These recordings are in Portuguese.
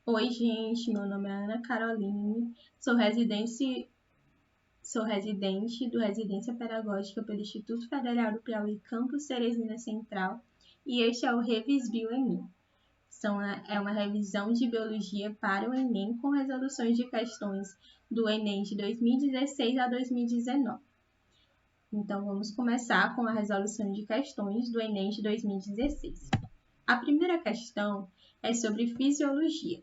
Oi, gente, meu nome é Ana Caroline, sou residente do Residência Pedagógica pelo Instituto Federal do Piauí, Campus Teresina Central, e este é o Revisbio Enem. É uma revisão de biologia para o Enem com resoluções de questões do Enem de 2016 a 2019. Então, vamos começar com a resolução de questões do Enem de 2016. A primeira questão é sobre fisiologia.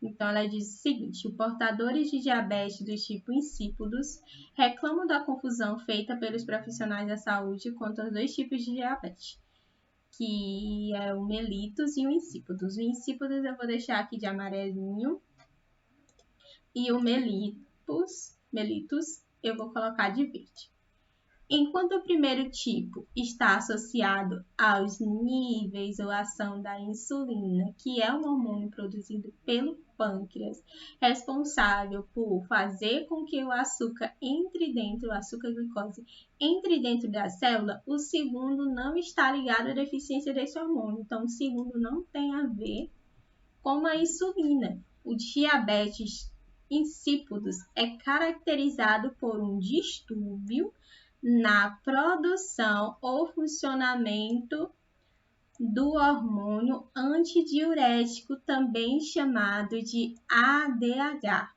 Então, ela diz o seguinte: os portadores de diabetes do tipo insípidos reclamam da confusão feita pelos profissionais da saúde quanto aos dois tipos de diabetes, que é o mellitus e o insípidos. O insípidos eu vou deixar aqui de amarelinho e o mellitus eu vou colocar de verde. Enquanto o primeiro tipo está associado aos níveis ou ação da insulina, que é um hormônio produzido pelo pâncreas, responsável por fazer com que o açúcar glicose entre dentro da célula, o segundo não está ligado à deficiência desse hormônio. Então, o segundo não tem a ver com a insulina. O diabetes insípidos é caracterizado por um distúrbio na produção ou funcionamento do hormônio antidiurético, também chamado de ADH.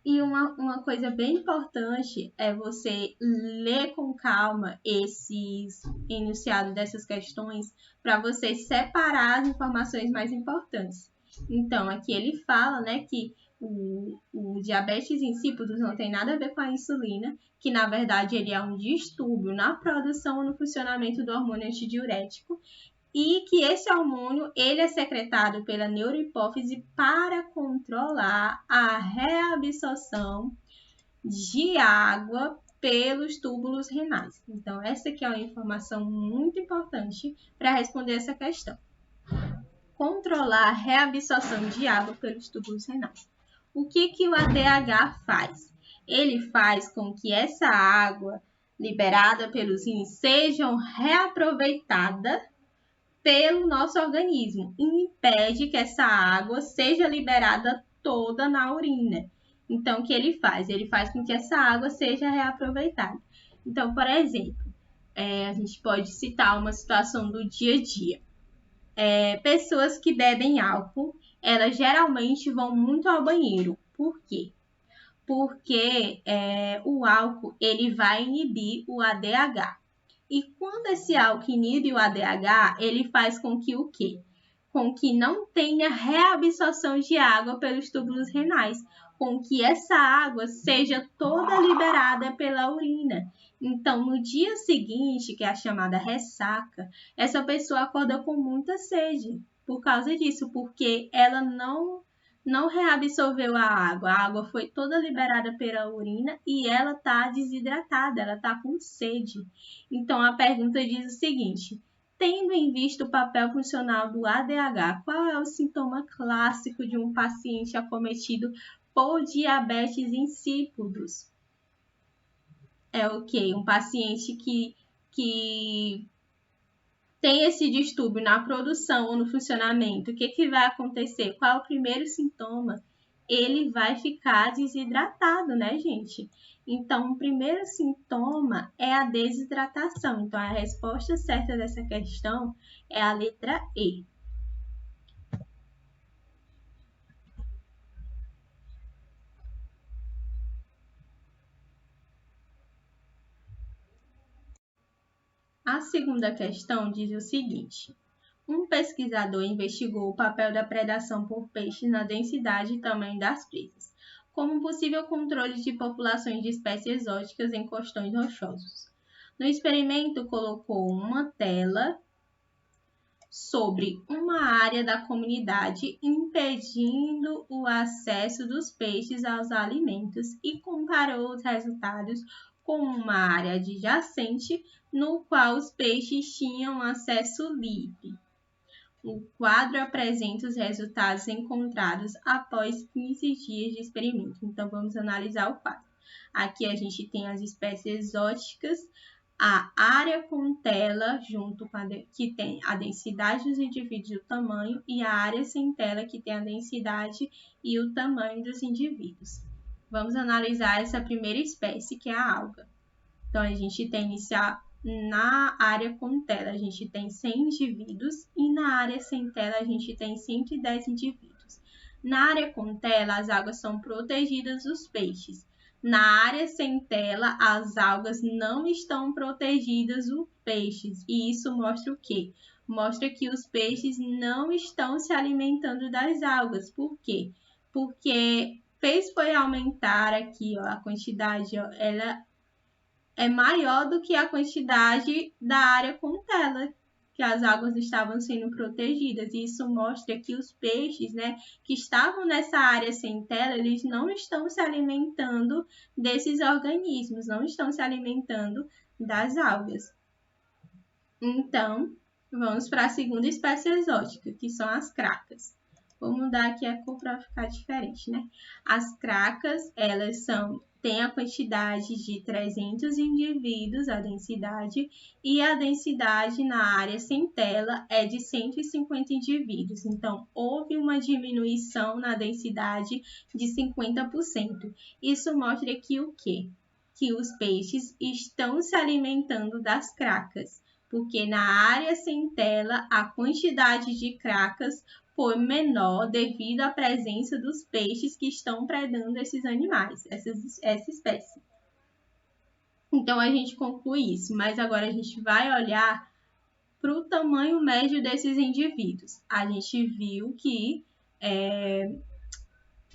E uma coisa bem importante é você ler com calma esses enunciados dessas questões para você separar as informações mais importantes. Então, aqui ele fala, né, que o diabetes insípidos não tem nada a ver com a insulina, que na verdade ele é um distúrbio na produção ou no funcionamento do hormônio antidiurético, e que esse hormônio ele é secretado pela neurohipófise para controlar a reabsorção de água pelos túbulos renais. Então, essa aqui é uma informação muito importante para responder essa questão. Controlar a reabsorção de água pelos túbulos renais. O que o ADH faz? Ele faz com que essa água liberada pelos rins seja reaproveitada pelo nosso organismo e impede que essa água seja liberada toda na urina. Então, o que ele faz? Ele faz com que essa água seja reaproveitada. Então, por exemplo, a gente pode citar uma situação do dia a dia. Pessoas que bebem álcool, elas geralmente vão muito ao banheiro. Por quê? Porque o álcool ele vai inibir o ADH. E quando esse álcool inibe o ADH, ele faz com que o quê? Com que não tenha reabsorção de água pelos túbulos renais, com que essa água seja toda liberada pela urina. Então, no dia seguinte, que é a chamada ressaca, essa pessoa acorda com muita sede por causa disso, porque ela não reabsorveu a água foi toda liberada pela urina e ela está desidratada, ela está com sede. Então, a pergunta diz o seguinte: tendo em vista o papel funcional do ADH, qual é o sintoma clássico de um paciente acometido por diabetes insípidos? É o quê? Um paciente que tem esse distúrbio na produção ou no funcionamento, o que vai acontecer? Qual é o primeiro sintoma? Ele vai ficar desidratado, né, gente? Então, o primeiro sintoma é a desidratação. Então, a resposta certa dessa questão é a letra E. A segunda questão diz o seguinte: um pesquisador investigou o papel da predação por peixes na densidade e tamanho das presas, como possível controle de populações de espécies exóticas em costões rochosos. No experimento, colocou uma tela sobre uma área da comunidade, impedindo o acesso dos peixes aos alimentos e comparou os resultados com uma área adjacente no qual os peixes tinham acesso livre. O quadro apresenta os resultados encontrados após 15 dias de experimento. Então, vamos analisar o quadro. Aqui a gente tem as espécies exóticas, a área com tela, junto com que tem a densidade dos indivíduos e o tamanho, e a área sem tela, que tem a densidade e o tamanho dos indivíduos. Vamos analisar essa primeira espécie, que é a alga. Então, a gente tem iniciar na área com tela, a gente tem 100 indivíduos, e na área sem tela, a gente tem 110 indivíduos. Na área com tela, as algas são protegidas dos peixes. Na área sem tela, as algas não estão protegidas dos peixes. E isso mostra o quê? Mostra que os peixes não estão se alimentando das algas. Por quê? Porque foi aumentar aqui, ó, a quantidade, ó, ela é maior do que a quantidade da área com tela, que as algas estavam sendo protegidas. E isso mostra que os peixes, né, que estavam nessa área sem tela, eles não estão se alimentando desses organismos, não estão se alimentando das algas. Então, vamos para a segunda espécie exótica, que são as cracas. Vou mudar aqui a cor para ficar diferente, né? As cracas, elas têm a quantidade de 300 indivíduos, a densidade, e a densidade na área sem tela é de 150 indivíduos. Então, houve uma diminuição na densidade de 50%. Isso mostra que o quê? Que os peixes estão se alimentando das cracas, porque na área sem tela, a quantidade de cracas foi menor devido à presença dos peixes que estão predando esses animais, essa espécie. Então, a gente conclui isso, mas agora a gente vai olhar para o tamanho médio desses indivíduos. A gente viu que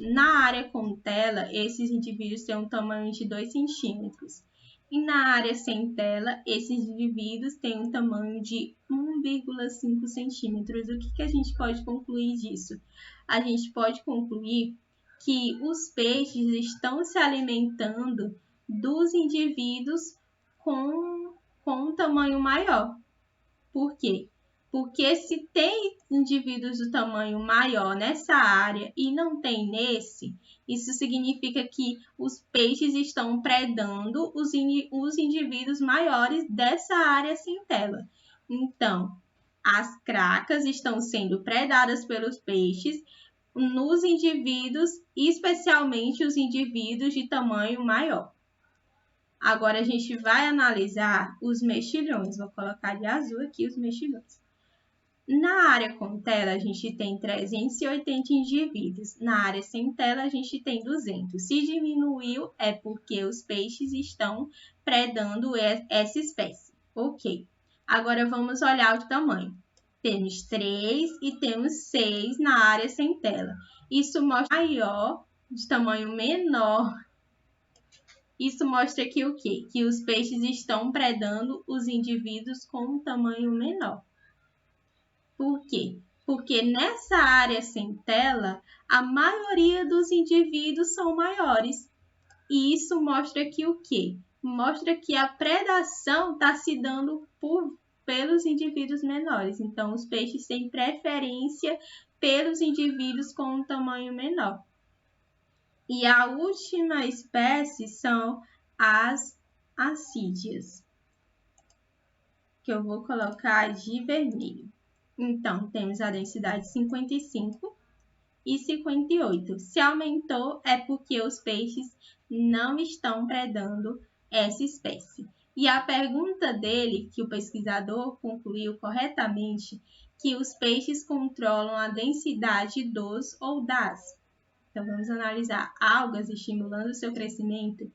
na área com tela, esses indivíduos têm um tamanho de 2 centímetros. E na área sem tela, esses indivíduos têm um tamanho de 1,5 centímetros. O que a gente pode concluir disso? A gente pode concluir que os peixes estão se alimentando dos indivíduos com um tamanho maior. Por quê? Porque se tem indivíduos do tamanho maior nessa área e não tem nesse, isso significa que os peixes estão predando os indivíduos maiores dessa área sem tela. Então, as cracas estão sendo predadas pelos peixes nos indivíduos, especialmente os indivíduos de tamanho maior. Agora, a gente vai analisar os mexilhões. Vou colocar de azul aqui os mexilhões. Na área com tela, a gente tem 380 indivíduos. Na área sem tela, a gente tem 200. Se diminuiu, é porque os peixes estão predando essa espécie. Ok. Agora, vamos olhar o tamanho. Temos 3 e temos 6 na área sem tela. Isso mostra maior, de tamanho menor. Isso mostra aqui o quê? Que os peixes estão predando os indivíduos com um tamanho menor. Por quê? Porque nessa área sem tela, a maioria dos indivíduos são maiores. E isso mostra aqui o quê? Mostra que a predação está se dando pelos indivíduos menores. Então, os peixes têm preferência pelos indivíduos com um tamanho menor. E a última espécie são as assídeas, que eu vou colocar de vermelho. Então, temos a densidade 55 e 58. Se aumentou, é porque os peixes não estão predando essa espécie. E a pergunta dele, que o pesquisador concluiu corretamente, que os peixes controlam a densidade dos ou das. Então, vamos analisar algas estimulando o seu crescimento?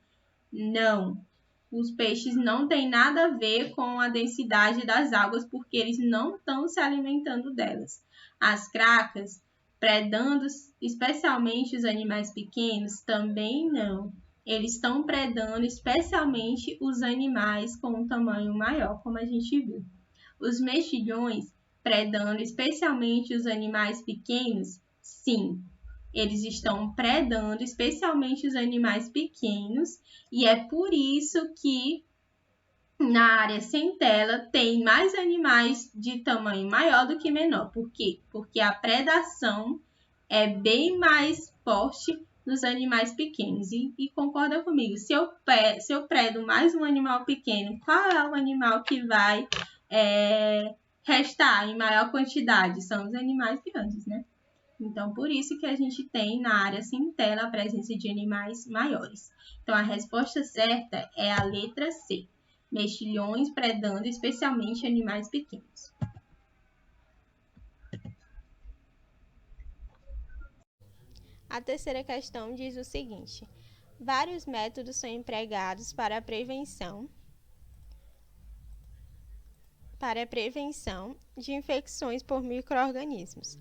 Não. Os peixes não têm nada a ver com a densidade das algas, porque eles não estão se alimentando delas. As cracas, predando especialmente os animais pequenos, também não. Eles estão predando especialmente os animais com um tamanho maior, como a gente viu. Os mexilhões, predando especialmente os animais pequenos, sim. Eles estão predando especialmente os animais pequenos e é por isso que na área sem tela tem mais animais de tamanho maior do que menor. Por quê? Porque a predação é bem mais forte nos animais pequenos. E concorda comigo, se eu predo mais um animal pequeno, qual é o animal que vai restar em maior quantidade? São os animais grandes, né? Então, por isso que a gente tem na área sem tela a presença de animais maiores. Então, a resposta certa é a letra C. Mexilhões predando especialmente animais pequenos. A terceira questão diz o seguinte: vários métodos são empregados para a prevenção de infecções por micro-organismos.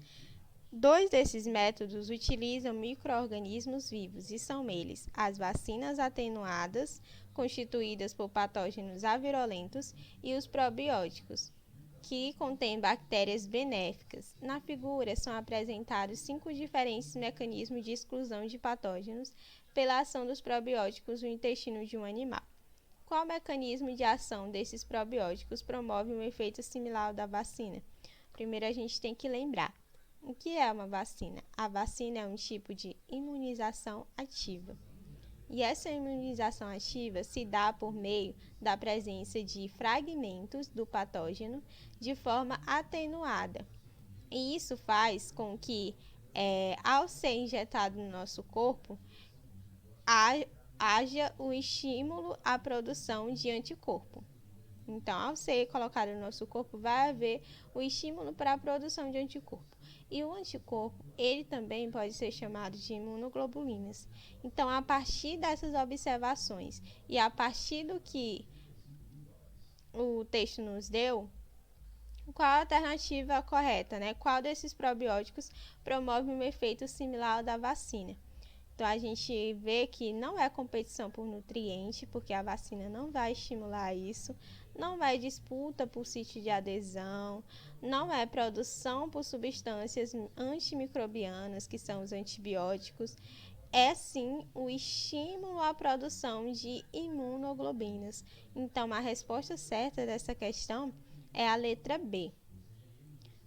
2 desses métodos utilizam micro-organismos vivos e são eles as vacinas atenuadas, constituídas por patógenos avirulentos, e os probióticos, que contêm bactérias benéficas. Na figura são apresentados 5 diferentes mecanismos de exclusão de patógenos pela ação dos probióticos no intestino de um animal. Qual mecanismo de ação desses probióticos promove um efeito similar ao da vacina? Primeiro a gente tem que lembrar. O que é uma vacina? A vacina é um tipo de imunização ativa. E essa imunização ativa se dá por meio da presença de fragmentos do patógeno de forma atenuada. E isso faz com que, ao ser injetado no nosso corpo, haja o estímulo à produção de anticorpo. Então, ao ser colocado no nosso corpo, vai haver o estímulo para a produção de anticorpo. E o anticorpo, ele também pode ser chamado de imunoglobulinas. Então, a partir dessas observações e a partir do que o texto nos deu, qual a alternativa correta, né? Qual desses probióticos promove um efeito similar ao da vacina? Então, a gente vê que não é competição por nutriente, porque a vacina não vai estimular isso, não é disputa por sítio de adesão, não é produção por substâncias antimicrobianas, que são os antibióticos, é sim o estímulo à produção de imunoglobulinas. Então, a resposta certa dessa questão é a letra B,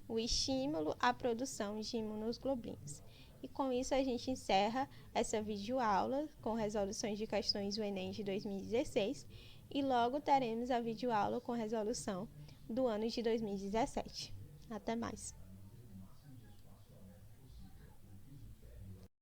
o estímulo à produção de imunoglobulinas. E com isso a gente encerra essa videoaula com resoluções de questões do Enem de 2016 e logo teremos a videoaula com resolução do ano de 2017. Até mais!